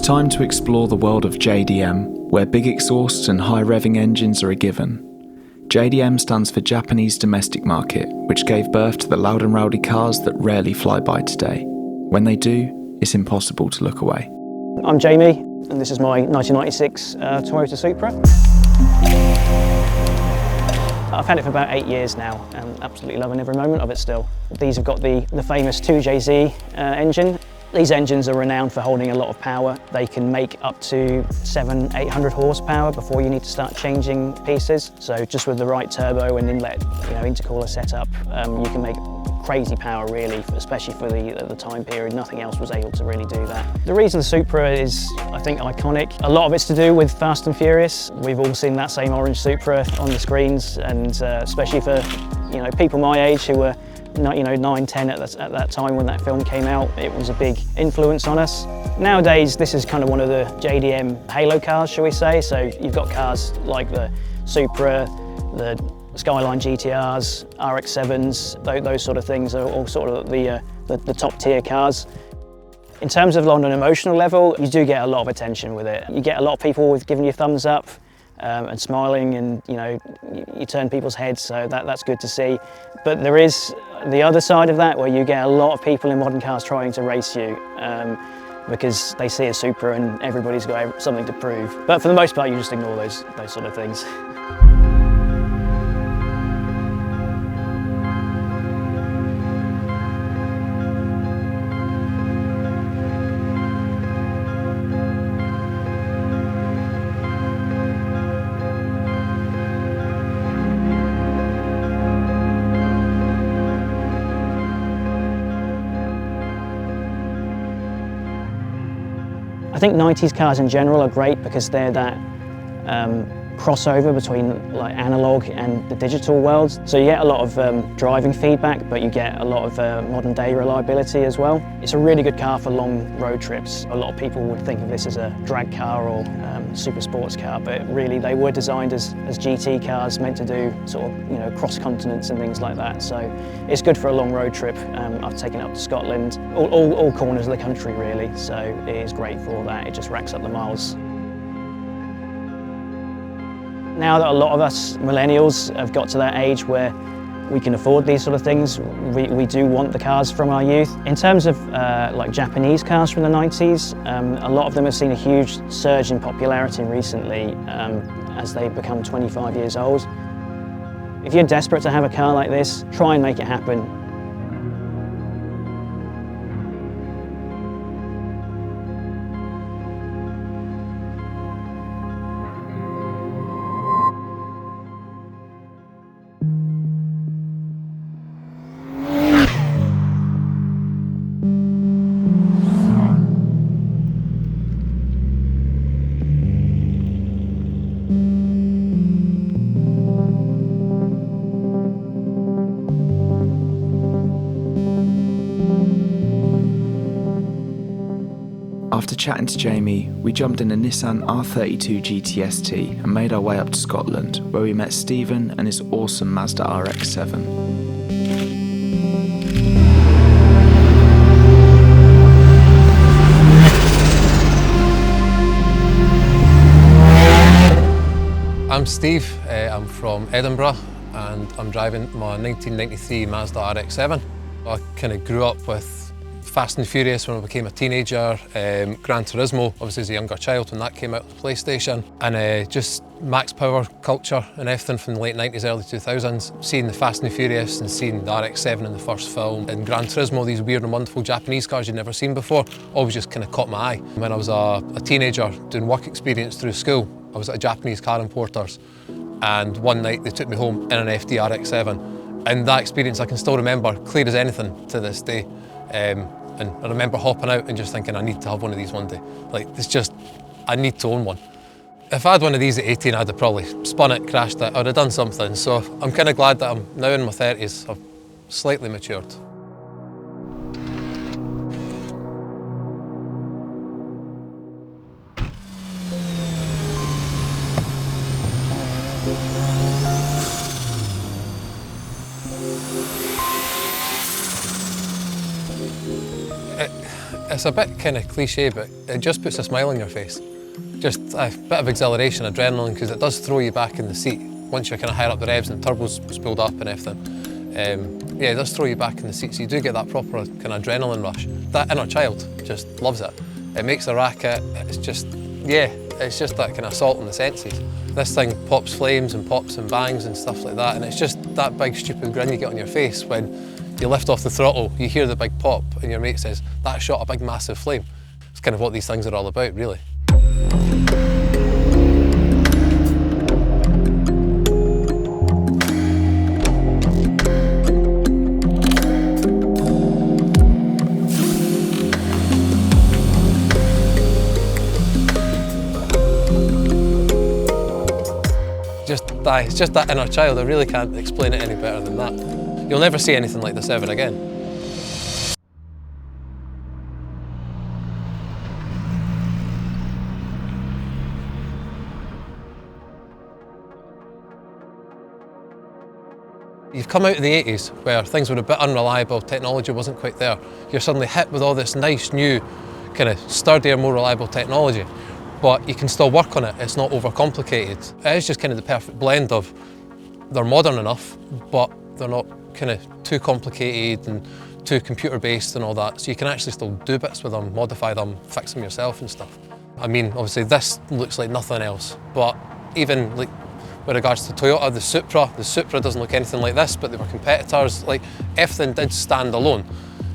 time to explore the world of JDM, where big exhausts and high revving engines are a given. JDM stands for Japanese Domestic Market, which gave birth to the loud and rowdy cars that rarely fly by today. When they do, it's impossible to look away. I'm Jamie, and this is my 1996 Toyota Supra. I've had it for about 8 years now, and absolutely loving every moment of it still. These have got the famous 2JZ engine. These engines are renowned for holding a lot of power. They can make up to 700-800 horsepower before you need to start changing pieces. So just with the right turbo and inlet, intercooler setup, you can make crazy power really, especially for the time period. Nothing else was able to really do that. The reason the Supra is, I think, iconic, a lot of it's to do with Fast and Furious. We've all seen that same orange Supra on the screens, and especially for people my age who were 9, 10 at that time when that film came out, it was a big influence on us. Nowadays, this is kind of one of the JDM halo cars, shall we say. So you've got cars like the Supra, the Skyline GTRs, RX7s, those sort of things are all sort of the top tier cars. In terms of on an emotional level, you do get a lot of attention with it. You get a lot of people giving you thumbs up and smiling, and you turn people's heads, so that's good to see. But there is the other side of that, where you get a lot of people in modern cars trying to race you because they see a Supra and everybody's got something to prove. But for the most part, you just ignore those sort of things. I think 90s cars in general are great because they're that crossover between like analog and the digital world. So you get a lot of driving feedback, but you get a lot of modern day reliability as well. It's a really good car for long road trips. A lot of people would think of this as a drag car or super sports car, but really they were designed as GT cars, meant to do sort of cross continents and things like that. So it's good for a long road trip. I've taken it up to Scotland, all corners of the country really. So it is great for all that. It just racks up the miles. Now that a lot of us millennials have got to that age where we can afford these sort of things, we do want the cars from our youth. In terms of like Japanese cars from the 90s, a lot of them have seen a huge surge in popularity recently as they become 25 years old. If you're desperate to have a car like this, try and make it happen. After chatting to Jamie, we jumped in a Nissan R32 GTST and made our way up to Scotland, where we met Stephen and his awesome Mazda RX7. I'm Steve, I'm from Edinburgh, and I'm driving my 1993 Mazda RX7. I kind of grew up with Fast and Furious when I became a teenager, Gran Turismo obviously as a younger child when that came out on the PlayStation, and just max power culture and everything from the late 90s, early 2000s. Seeing the Fast and Furious and seeing the RX7 in the first film, and Gran Turismo, these weird and wonderful Japanese cars you'd never seen before, always just kind of caught my eye. When I was a teenager doing work experience through school, I was at a Japanese car importers, and one night they took me home in an FD RX7, and that experience I can still remember clear as anything to this day. And I remember hopping out and just thinking, I need to have one of these one day. Like, it's just, I need to own one. If I had one of these at 18, I'd have probably spun it, crashed it, I'd have done something. So I'm kind of glad that I'm now in my 30s. I've slightly matured. It's a bit kind of cliche, but it just puts a smile on your face. Just a bit of exhilaration, adrenaline, because it does throw you back in the seat. Once you're kind of higher up the revs and the turbo's spooled up and everything, yeah, it does throw you back in the seat, so you do get that proper kind of adrenaline rush. That inner child just loves it. It makes a racket, it's just, yeah, it's just that kind of assault on the senses. This thing pops flames and pops and bangs and stuff like that, and it's just that big stupid grin you get on your face when you lift off the throttle, you hear the big pop, and your mate says, that shot a big massive flame. It's kind of what these things are all about, really. It's just that inner child. I really can't explain it any better than that. You'll never see anything like this ever again. You've come out of the 80s where things were a bit unreliable, technology wasn't quite there. You're suddenly hit with all this nice new, kind of sturdier, more reliable technology. But you can still work on it, it's not overcomplicated. It is just kind of the perfect blend of they're modern enough, but they're not kind of too complicated and too computer-based and all that. So you can actually still do bits with them, modify them, fix them yourself and stuff. I mean, obviously this looks like nothing else, but even like with regards to Toyota, the Supra doesn't look anything like this, but they were competitors. Like everything did stand alone.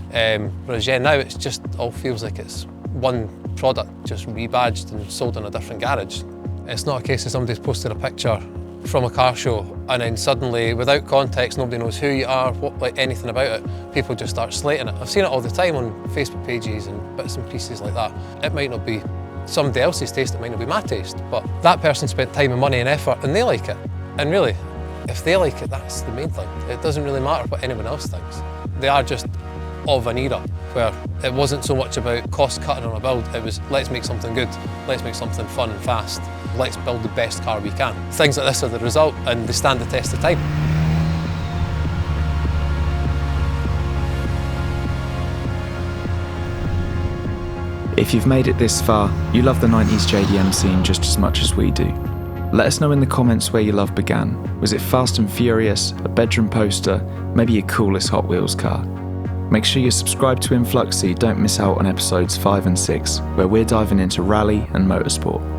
Whereas yeah, now it just all feels like it's one product just rebadged and sold in a different garage. It's not a case of somebody's posted a picture from a car show and then suddenly, without context, nobody knows who you are, like anything about it. People just start slating it. I've seen it all the time on Facebook pages and bits and pieces like that. It might not be somebody else's taste, it might not be my taste, but that person spent time and money and effort and they like it. And really, if they like it, that's the main thing. It doesn't really matter what anyone else thinks. They are just of an era where it wasn't so much about cost cutting on a build, it was let's make something good, let's make something fun and fast, let's build the best car we can. Things like this are the result and they stand the test of time. If you've made it this far, you love the 90s JDM scene just as much as we do. Let us know in the comments where your love began. Was it Fast and Furious, a bedroom poster, maybe your coolest Hot Wheels car? Make sure you're subscribed to Influx so you don't miss out on episodes 5 and 6, where we're diving into rally and motorsport.